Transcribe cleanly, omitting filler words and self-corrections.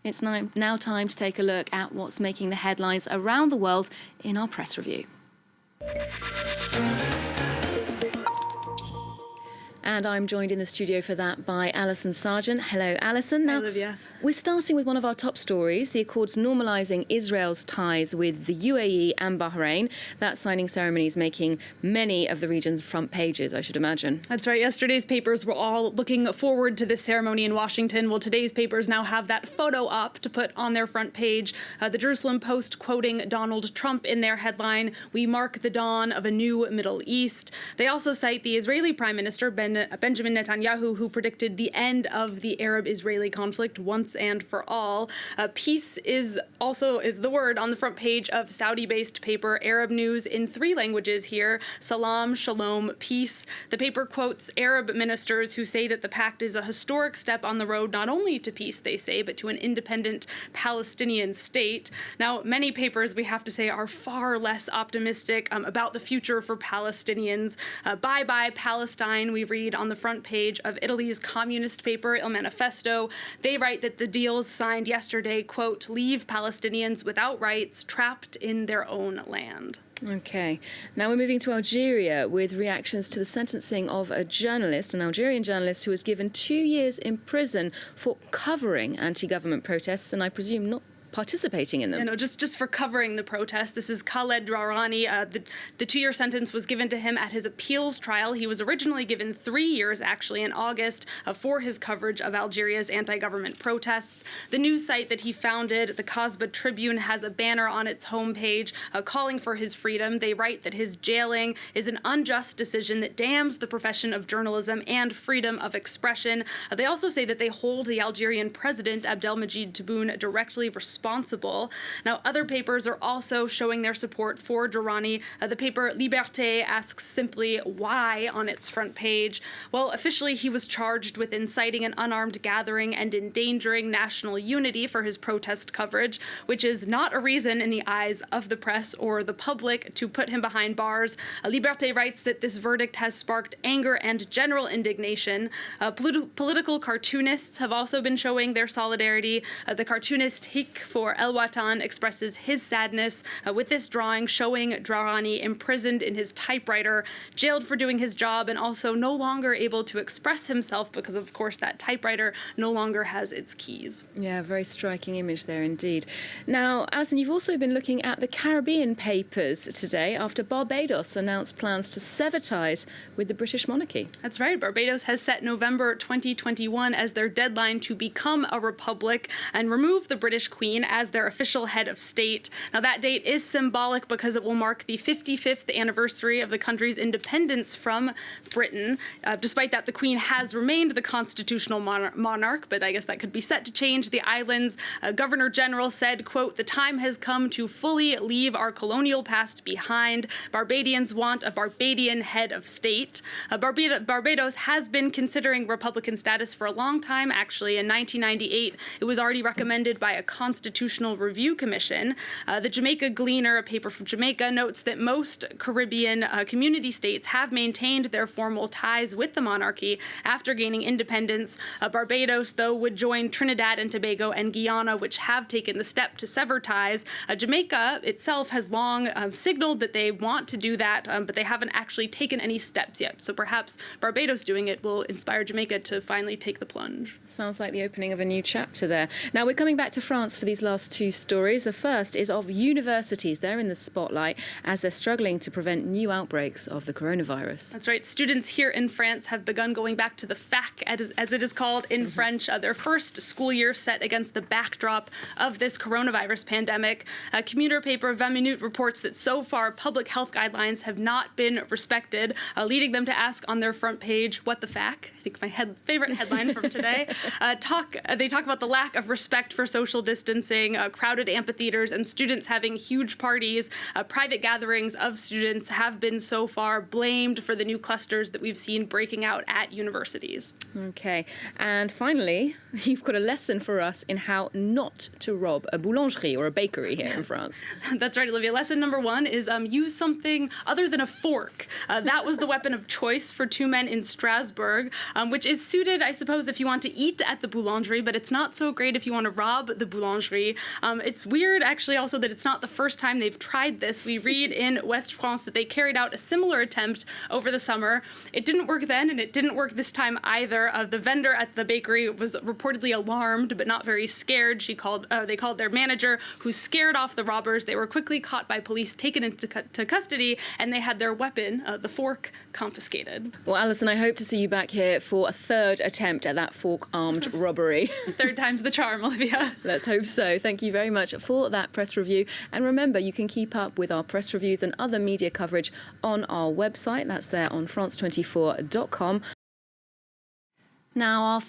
It's now time to take a look at what's making the headlines around the world in our press review. And I'm joined in the studio for that by Alison Sargent. Hello, Alison. Hi, Olivia. We're starting with one of our top stories, the Accords normalising Israel's ties with the UAE and Bahrain. That signing ceremony is making many of the region's front pages, I should imagine. That's right. Yesterday's papers were all looking forward to this ceremony in Washington. Well, today's papers now have that photo up to put on their front page. The Jerusalem Post quoting Donald Trump in their headline, "We mark the dawn of a new Middle East." They also cite the Israeli Prime Minister, Benjamin Netanyahu, who predicted the end of the Arab-Israeli conflict once and for all. Peace is the word on the front page of Saudi-based paper Arab News in 3 languages here: salam, shalom, peace. The paper quotes Arab ministers who say that the pact is a historic step on the road not only to peace, they say, but to an independent Palestinian state. Now, many papers, we have to say, are far less optimistic about the future for Palestinians. Bye-bye Palestine, we read on the front page of Italy's communist paper Il Manifesto. They write that the deals signed yesterday, quote, leave Palestinians without rights, trapped in their own land. OK. Now we're moving to Algeria with reactions to the sentencing of a journalist, an Algerian journalist who was given 2 years in prison for covering anti-government protests and I presume not participating in them. You know, just for covering the protest. This is Khaled Drareni. The 2-year sentence was given to him at his appeals trial. He was originally given 3 years, actually, in August for his coverage of Algeria's anti-government protests. The news site that he founded, the Kasba Tribune, has a banner on its homepage calling for his freedom. They write that his jailing is an unjust decision that damns the profession of journalism and freedom of expression. They also say that they hold the Algerian president, Abdelmajid Tebboune, directly responsible. Now, other papers are also showing their support for Drareni. The paper Liberté asks simply why on its front page. Well, officially, he was charged with inciting an unarmed gathering and endangering national unity for his protest coverage, which is not a reason in the eyes of the press or the public to put him behind bars. Liberté writes that this verdict has sparked anger and general indignation. Political cartoonists have also been showing their solidarity. The cartoonist Hik for El Watan expresses his sadness with this drawing showing Drareni imprisoned in his typewriter, jailed for doing his job, and also no longer able to express himself because, of course, that typewriter no longer has its keys. Yeah, very striking image there indeed. Now, Alison, you've also been looking at the Caribbean papers today after Barbados announced plans to sever ties with the British monarchy. That's right. Barbados has set November 2021 as their deadline to become a republic and remove the British Queen as their official head of state. Now, that date is symbolic because it will mark the 55th anniversary of the country's independence from Britain. Despite that, the Queen has remained the constitutional monarch, but I guess that could be set to change. The island's Governor General said, quote, the time has come to fully leave our colonial past behind. Barbadians want a Barbadian head of state. Barbados has been considering Republican status for a long time. Actually, in 1998, it was already recommended by a Constitutional Review Commission. The Jamaica Gleaner, a paper from Jamaica, notes that most Caribbean community states have maintained their formal ties with the monarchy after gaining independence. Barbados, though, would join Trinidad and Tobago and Guyana, which have taken the step to sever ties. Jamaica itself has long signaled that they want to do that, but they haven't actually taken any steps yet. So perhaps Barbados doing it will inspire Jamaica to finally take the plunge. Sounds like the opening of a new chapter there. Now, we're coming back to France for these last 2 stories. The first is of universities. They're in the spotlight as they're struggling to prevent new outbreaks of the coronavirus. That's right. Students here in France have begun going back to the fac, as it is called in French, their first school year set against the backdrop of this coronavirus pandemic. Commuter paper 20 Minutes reports that so far public health guidelines have not been respected, leading them to ask on their front page, what the fac? I think my favorite headline from today. They talk about the lack of respect for social distancing distancing, crowded amphitheaters, and students having huge parties. Private gatherings of students have been so far blamed for the new clusters that we've seen breaking out at universities. Okay, and finally, you've got a lesson for us in how not to rob a boulangerie or a bakery here in France. That's right, Olivia. Lesson number 1 is use something other than a fork. That was the weapon of choice for 2 men in Strasbourg, which is suited, I suppose, if you want to eat at the boulangerie, but it's not so great if you want to rob the boulangerie. It's weird, actually, also that it's not the first time they've tried this. We read in West France that they carried out a similar attempt over the summer. It didn't work then, and it didn't work this time either. The vendor at the bakery was reportedly alarmed, but not very scared. They called their manager, who scared off the robbers. They were quickly caught by police, taken into custody, and they had their weapon, the fork, confiscated. Well, Alison, I hope to see you back here for a third attempt at that fork-armed robbery. Third time's the charm, Olivia. Let's hope so. Thank you very much for that press review. And remember, you can keep up with our press reviews and other media coverage on our website. That's there on France24.com. Now, our